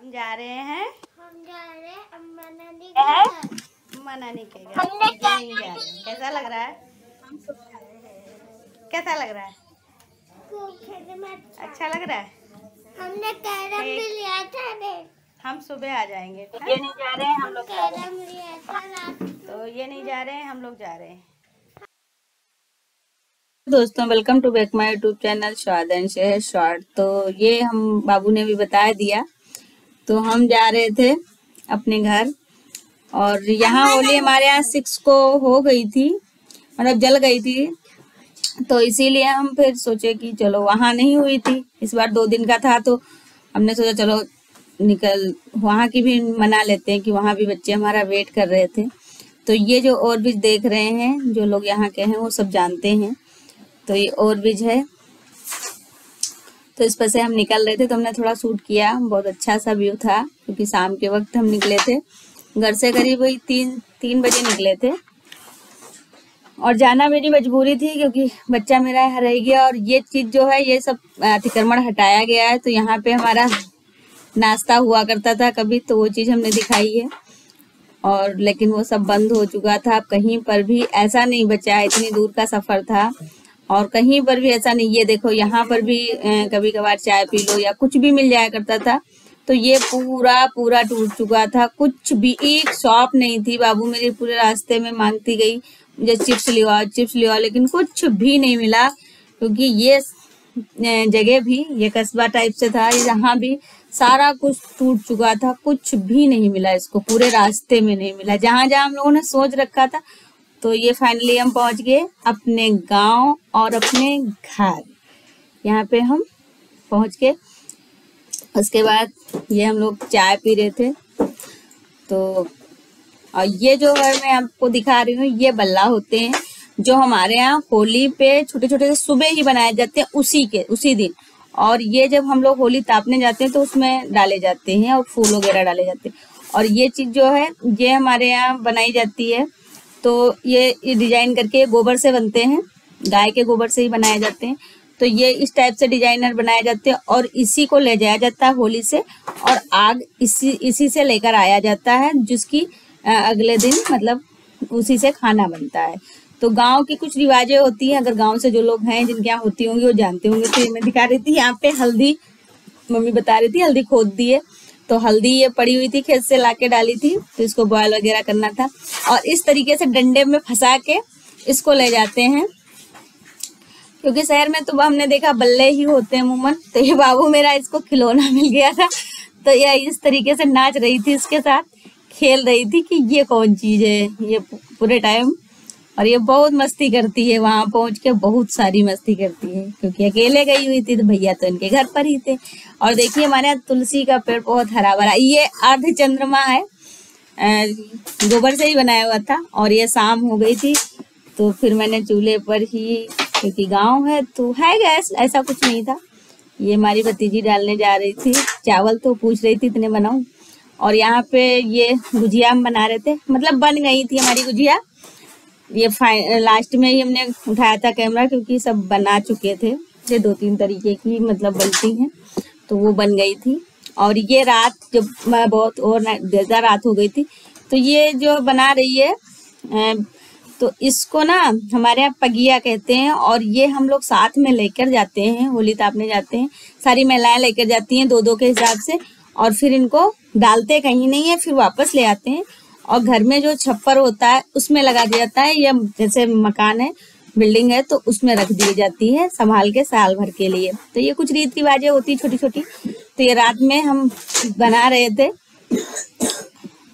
हम जा रहे हैं अम्मा नानी के घर। अम्मा नानी के घर। नहीं जा रहे हैं। कैसा लग रहा है? कैसा लग रहा है? अच्छा लग रहा है। हमने कैरम भी लिया था ने। हम सुबह आ जाएंगे। ये नहीं जा रहे हैं हम लोग, कैरम लिया था रात को। तो ये नहीं जा रहे हैं, हम लोग जा रहे हैं। दोस्तों welcome to back my YouTube channel Swad and share short. तो ये हम बाबू ने भी बता दिया। तो हम जा रहे थे अपने घर और यहाँ होली हमारे यहाँ 6 को हो गई थी, मतलब जल गई थी। तो इसीलिए हम फिर सोचे कि चलो वहाँ नहीं हुई थी, इस बार 2 दिन का था। तो हमने सोचा चलो निकल वहाँ की भी मना लेते हैं कि वहाँ भी बच्चे हमारा वेट कर रहे थे। तो ये जो ओवरब्रिज देख रहे हैं, जो लोग यहाँ के हैं वो सब जानते हैं। तो ये ओवरब्रिज है, तो इस पर से हम निकल रहे थे। तो हमने थोड़ा शूट किया, बहुत अच्छा सा व्यू था क्योंकि शाम के वक्त हम निकले थे घर से, करीब वही 3 बजे निकले थे। और जाना मेरी मजबूरी थी क्योंकि बच्चा मेरा रह गया। और ये चीज जो है ये सब अतिक्रमण हटाया गया है। तो यहाँ पे हमारा नाश्ता हुआ करता था कभी, तो वो चीज हमने दिखाई है। और लेकिन वो सब बंद हो चुका था। कहीं पर भी ऐसा नहीं बचा है, इतनी दूर का सफर था और कहीं पर भी ऐसा नहीं। ये देखो यहाँ पर भी कभी कभार चाय पी लो या कुछ भी मिल जाया करता था। तो ये पूरा टूट चुका था, कुछ भी एक शॉप नहीं थी। बाबू मेरे पूरे रास्ते में मांगती गई मुझे चिप्स लिवा, लेकिन कुछ भी नहीं मिला क्योंकि ये जगह भी ये कस्बा टाइप से था। यहाँ भी सारा कुछ टूट चुका था, कुछ भी नहीं मिला इसको, पूरे रास्ते में नहीं मिला जहाँ जहाँ हम लोगों ने सोच रखा था। तो ये फाइनली हम पहुंच गए अपने गांव और अपने घर। यहाँ पे हम पहुंच के उसके बाद ये हम लोग चाय पी रहे थे। तो और ये जो है मैं आपको दिखा रही हूँ, ये बल्ला होते हैं जो हमारे यहाँ होली पे छोटे छोटे से सुबह ही बनाए जाते हैं उसी दिन। और ये जब हम लोग होली तापने जाते हैं तो उसमें डाले जाते हैं और फूल वगैरह डाले जाते हैं। और ये चीज जो है ये हमारे यहाँ बनाई जाती है। तो ये डिजाइन करके गोबर से बनते हैं, गाय के गोबर से ही बनाए जाते हैं। तो ये इस टाइप से डिजाइनर बनाए जाते हैं और इसी को ले जाया जाता है होली से, और आग इसी से लेकर आया जाता है, जिसकी अगले दिन मतलब उसी से खाना बनता है। तो गांव की कुछ रिवाजें होती हैं, अगर गांव से जो लोग हैं जिनके यहाँ होती होंगी वो जानते होंगे। तो मैं दिखा रही थी यहाँ पे हल्दी, मम्मी बता रही थी हल्दी खोद दी है। तो हल्दी ये पड़ी हुई थी, खेत से लाके डाली थी, तो इसको बॉयल वगैरह करना था। और इस तरीके से डंडे में फंसा के इसको ले जाते हैं, क्योंकि शहर में तो हमने देखा बल्ले ही होते हैं अमूमन। तो ये बाबू मेरा इसको खिलौना मिल गया था, तो ये इस तरीके से नाच रही थी, इसके साथ खेल रही थी कि ये कौन चीज है ये पूरे टाइम। और ये बहुत मस्ती करती है, वहां पहुंच के बहुत सारी मस्ती करती है क्योंकि अकेले गई हुई थी, तो भैया तो इनके घर पर ही थे। और देखिए हमारे यहाँ तुलसी का पेड़ बहुत हरा भरा, ये अर्ध चंद्रमा है, गोबर से ही बनाया हुआ था। और ये शाम हो गई थी तो फिर मैंने चूल्हे पर ही, क्योंकि गाँव है तो है गैस, ऐसा कुछ नहीं था। ये हमारी भतीजी डालने जा रही थी चावल, तो पूछ रही थी इतने बनाऊं। और यहाँ पे ये गुजिया हम बना रहे थे, मतलब बन गई थी हमारी गुजिया। ये लास्ट में ही हमने उठाया था कैमरा क्योंकि सब बना चुके थे। ये 2-3 तरीके की मतलब बनती हैं, तो वो बन गई थी। और ये रात जब बहुत और ज्यादा रात हो गई थी, तो ये जो बना रही है तो इसको ना हमारे यहाँ पगिया कहते हैं। और ये हम लोग साथ में लेकर जाते हैं, होली तापने जाते हैं, सारी महिलाएं लेकर जाती हैं 2-2 के हिसाब से। और फिर इनको डालते कहीं नहीं है, फिर वापस ले आते हैं और घर में जो छप्पर होता है उसमें लगा दिया जाता है, या जैसे मकान है, बिल्डिंग है, तो उसमें रख दी जाती है संभाल के साल भर के लिए। तो ये कुछ रीति रिवाजें होती छोटी छोटी। तो ये रात में हम बना रहे थे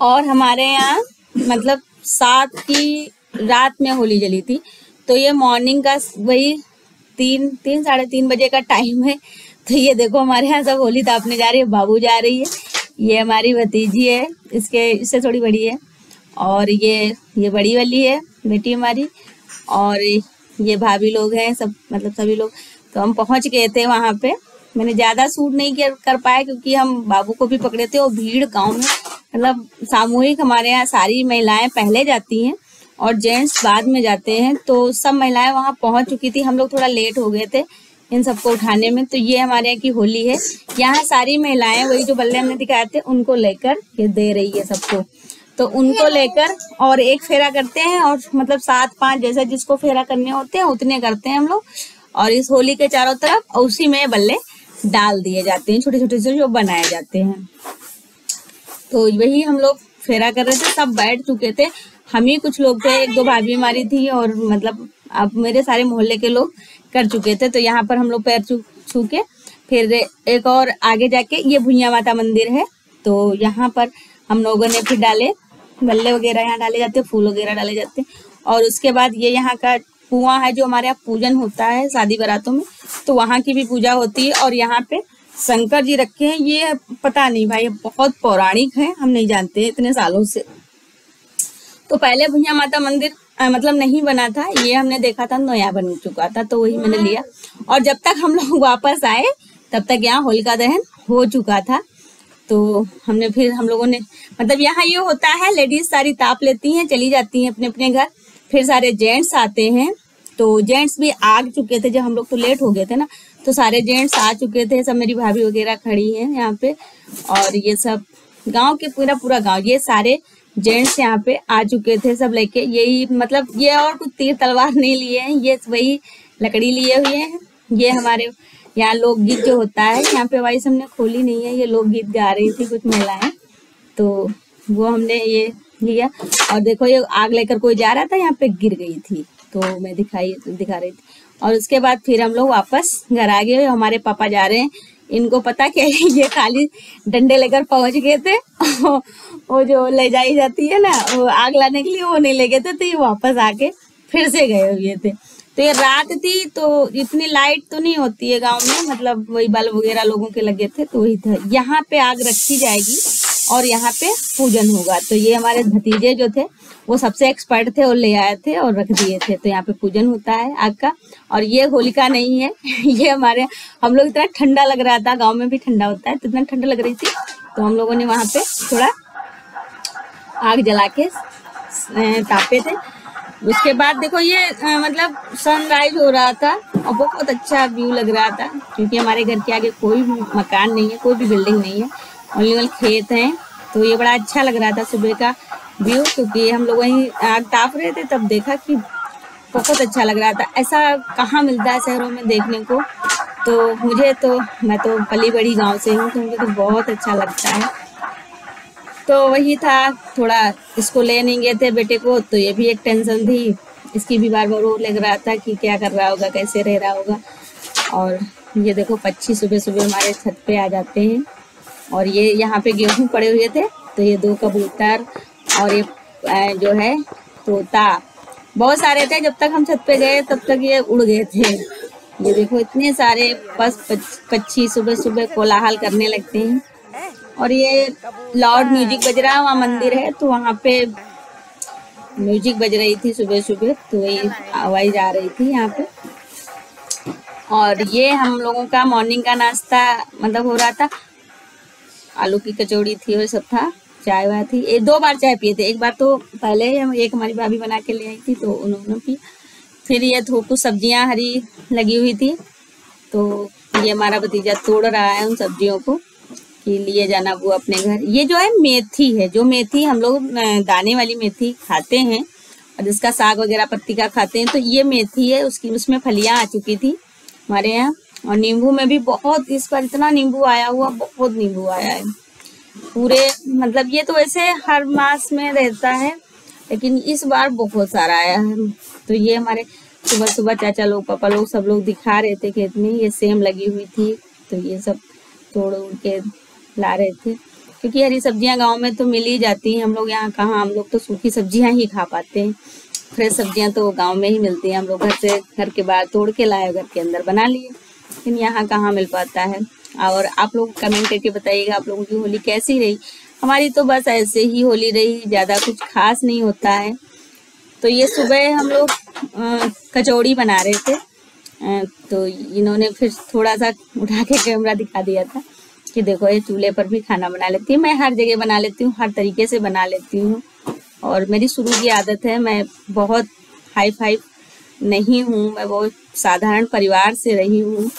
और हमारे यहाँ मतलब 7 की रात में होली जली थी। तो ये मॉर्निंग का वही 3-3:30 बजे का टाइम है। तो ये देखो हमारे यहाँ सब होली तापने जा रही है, बाबू जा रही है, ये हमारी भतीजी है, इससे थोड़ी बड़ी है, और ये बड़ी वाली है बेटी हमारी, और ये भाभी लोग हैं सब, मतलब सभी लोग। तो हम पहुंच गए थे वहां पे। मैंने ज्यादा शूट नहीं कर पाया क्योंकि हम बाबू को भी पकड़े थे और भीड़ गांव में, मतलब सामूहिक हमारे यहाँ सारी महिलाएं पहले जाती हैं और जेंट्स बाद में जाते हैं। तो सब महिलाएं वहां पहुंच चुकी थी, हम लोग थोड़ा लेट हो गए थे इन सबको उठाने में। तो ये हमारे यहाँ की होली है। यहाँ सारी महिलाएं वही जो बल्ले हमने दिखाए थे उनको लेकर ये दे रही है सबको। तो उनको लेकर और एक फेरा करते हैं, और मतलब 7-5 जैसा जिसको फेरा करने होते हैं उतने करते हैं हम लोग। और इस होली के चारों तरफ उसी में बल्ले डाल दिए जाते हैं, छोटे छोटे से जो बनाए जाते हैं। तो वही हम लोग फेरा कर रहे थे, सब बैठ चुके थे, हम ही कुछ लोग थे, 1-2 भाभी हमारी थी, और मतलब अब मेरे सारे मोहल्ले के लोग कर चुके थे। तो यहाँ पर हम लोग पैर छू के फिर एक और आगे जाके ये भुइयां माता मंदिर है, तो यहाँ पर हम लोगों ने फिर डाले बल्ले वगैरह, यहाँ डाले जाते हैं, फूल वगैरह डाले जाते हैं। और उसके बाद ये यहाँ का कुआं है जो हमारे यहाँ पूजन होता है शादी बारातों में, तो वहाँ की भी पूजा होती है। और यहाँ पे शंकर जी रखे हैं, ये पता नहीं भाई बहुत पौराणिक है, हम नहीं जानते इतने सालों से। तो पहले भुइयां माता मंदिर मतलब नहीं बना था, ये हमने देखा था नया बन चुका था, तो वही मैंने लिया। और जब तक हम लोग वापस आए तब तक यहाँ होलिका दहन हो चुका था। तो हमने फिर हम लोगों ने मतलब यहाँ ये होता है, लेडीज सारी ताप लेती हैं, चली जाती हैं अपने अपने घर, फिर सारे जेंट्स आते हैं। तो जेंट्स भी आ चुके थे, जब हम लोग तो लेट हो गए थे ना, तो सारे जेंट्स आ चुके थे, सब मेरी भाभी वगैरह खड़ी हैं यहाँ पे। और ये सब गांव के पूरा गांव, ये सारे जेंट्स यहाँ पे आ चुके थे सब लेके, यही मतलब ये और कुछ तीर तलवार नहीं लिए हैं, ये वही लकड़ी लिए हुए हैं। ये हमारे यहाँ लोकगीत जो होता है, यहाँ पे वाइस हमने खोली नहीं है, ये लोकगीत गा रही थी कुछ महिलाएं, तो वो हमने ये लिया। और देखो ये आग लेकर कोई जा रहा था, यहाँ पे गिर गई थी, तो मैं दिखा रही थी। और उसके बाद फिर हम लोग वापस घर आ गए। हमारे पापा जा रहे हैं, इनको पता क्या है, ये खाली डंडे लेकर पहुंच गए थे वो जो ले जाई जाती है ना, वो आग लाने के लिए, वो नहीं ले गए थे, तो ये वापस आके फिर से गए हुए थे। तो ये रात थी, तो इतनी लाइट तो नहीं होती है गांव में, मतलब वही बल्ब वगैरह लोगों के लगे थे, तो वही था। यहाँ पे आग रखी जाएगी और यहाँ पे पूजन होगा। तो ये हमारे भतीजे जो थे वो सबसे एक्सपर्ट थे और ले आए थे और रख दिए थे। तो यहाँ पे पूजन होता है आग का। और ये होलिका नहीं है, ये हमारे, हम लोग इतना ठंडा लग रहा था, गांव में भी ठंडा होता है, तो इतना ठंडा लग रही थी, तो हम लोगों ने वहाँ पे थोड़ा आग जला के तापे थे। उसके बाद देखो ये मतलब सनराइज हो रहा था और बहुत अच्छा व्यू लग रहा था, क्योंकि हमारे घर के आगे कोई भी मकान नहीं है, कोई भी बिल्डिंग नहीं है, ओनली खेत हैं। तो ये बड़ा अच्छा लग रहा था सुबह का व्यू, क्योंकि हम लोग वहीं आग ताप रहे थे, तब देखा कि बहुत अच्छा लग रहा था। ऐसा कहाँ मिलता है शहरों में देखने को। तो मुझे तो, मैं तो पली बड़ी गांव से हूँ, तो मुझे तो बहुत अच्छा लगता है। तो वही था, थोड़ा इसको ले नहीं गए थे बेटे को, तो ये भी एक टेंशन थी, इसकी भी बार बार वो लग रहा था कि क्या कर रहा होगा, कैसे रह रहा होगा। और ये देखो पक्षी सुबह सुबह हमारे छत पे आ जाते हैं। और ये यहाँ पे गेहूं पड़े हुए थे, तो ये 2 कबूतर और ये जो है तोता बहुत सारे थे। जब तक हम छत पे गए तब तक ये उड़ गए थे। ये देखो इतने सारे पक्षी सुबह सुबह कोलाहल करने लगते हैं। और ये लाउड म्यूजिक बज रहा है, वहाँ मंदिर है, तो वहाँ पे म्यूजिक बज रही थी सुबह सुबह, तो वही आवाज आ रही थी यहाँ पे। और ये हम लोगों का मॉर्निंग का नाश्ता मतलब हो रहा था, आलू की कचौड़ी थी और सब था, चाय वाय थी। 2 बार चाय पिए थे, एक बार तो पहले एक हमारी भाभी बना के ले आई थी, तो उन्होंने पी। फिर ये कुछ सब्जियां हरी लगी हुई थी, तो ये हमारा भतीजा तोड़ रहा है उन सब्जियों को कि लिए जाना वो अपने घर। ये जो है मेथी है, जो मेथी हम लोग दाने वाली मेथी खाते हैं और जिसका साग वगैरह पत्ती का खाते हैं, तो ये मेथी है, उसमें फलियां आ चुकी थी हमारे यहाँ। और नींबू में भी बहुत, इस बार इतना नींबू आया हुआ, बहुत नींबू आया है पूरे, मतलब ये तो वैसे हर मास में रहता है, लेकिन इस बार बहुत सारा आया है। तो ये हमारे सुबह सुबह चाचा लोग, पापा लोग, सब लोग दिखा रहे थे खेत में, ये सेम लगी हुई थी, तो ये सब तोड़ उड़ के ला रहे थे, क्योंकि हरी सब्जियां गांव में तो मिल ही जाती हैं। हम लोग यहाँ कहाँ, हम लोग तो सूखी सब्जियां ही खा पाते हैं, फ्रेश सब्जियां तो गांव में ही मिलती हैं। हम लोग घर से, घर के बाहर तोड़ के लाए, घर के अंदर बना लिए, लेकिन यहाँ कहाँ मिल पाता है। और आप लोग कमेंट करके बताइएगा आप लोगों की होली कैसी रही। हमारी तो बस ऐसे ही होली रही, ज़्यादा कुछ खास नहीं होता है। तो ये सुबह हम लोग कचौड़ी बना रहे थे, तो इन्होंने फिर थोड़ा सा उठा के कैमरा दिखा दिया था कि देखो ये चूल्हे पर भी खाना बना लेती हूँ। मैं हर जगह बना लेती हूँ, हर तरीके से बना लेती हूँ, और मेरी शुरू की आदत है, मैं बहुत हाई फाई नहीं हूँ, मैं बहुत साधारण परिवार से रही हूँ।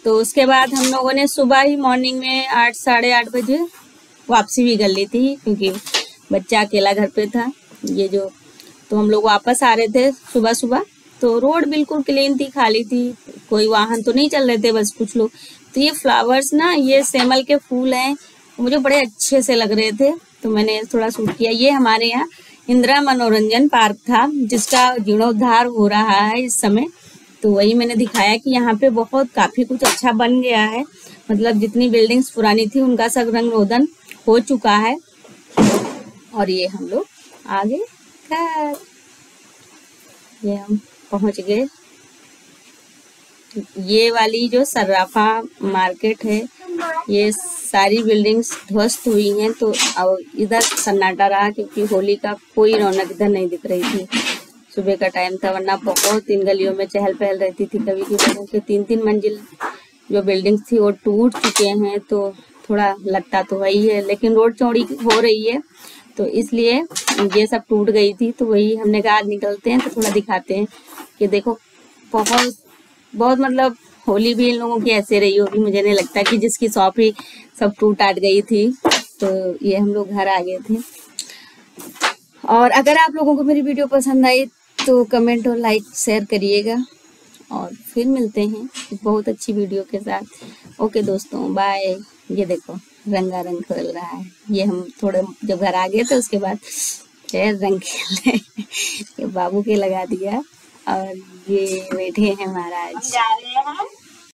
तो उसके बाद हम लोगों ने सुबह ही मॉर्निंग में 8 साढ़े 8 बजे वापसी भी कर ली थी, क्योंकि बच्चा अकेला घर पे था। ये जो तो हम लोग वापस आ रहे थे सुबह सुबह, तो रोड बिल्कुल क्लीन थी, खाली थी, कोई वाहन तो नहीं चल रहे थे, बस कुछ लोग। तो ये फ्लावर्स ना, ये सेमल के फूल हैं, मुझे बड़े अच्छे से लग रहे थे, तो मैंने थोड़ा शूट किया। ये हमारे यहाँ इंदिरा मनोरंजन पार्क था, जिसका जीर्णोद्धार हो रहा है इस समय, तो वही मैंने दिखाया कि यहाँ पे बहुत काफी कुछ अच्छा बन गया है। मतलब जितनी बिल्डिंग्स पुरानी थी उनका सब रंग रोदन हो चुका है। और ये हम लोग आगे घर, ये हम पहुंच गए। ये वाली जो सर्राफा मार्केट है, ये सारी बिल्डिंग्स ध्वस्त हुई हैं, तो अब इधर सन्नाटा रहा, क्योंकि होली का कोई रौनक इधर नहीं दिख रही थी। सुबह का टाइम था, वरना बहुत इन गलियों में चहल पहल रहती थी। कभी की लोगों के 3-3 मंजिल जो बिल्डिंग्स थी वो टूट चुके हैं, तो थोड़ा लगता तो वही है, लेकिन रोड चौड़ी हो रही है, तो इसलिए ये सब टूट गई थी। तो वही हमने कहा आज निकलते हैं तो थोड़ा दिखाते हैं कि देखो बहुत बहुत मतलब होली भी इन लोगों की ऐसे रही होगी। मुझे नहीं लगता कि जिसकी शॉप ही सब टूट टाट गई थी। तो ये हम लोग घर आ गए थे। और अगर आप लोगों को मेरी वीडियो पसंद आई तो कमेंट और लाइक शेयर करिएगा, और फिर मिलते हैं एक बहुत अच्छी वीडियो के साथ। ओके दोस्तों, बाय। ये देखो रंगारंग खेल रहा है। ये हम थोड़े जब घर आ गए थे उसके बाद फिर रंग खेल ये बाबू के लगा दिया, और ये बैठे हैं महाराज। जा रहे हैं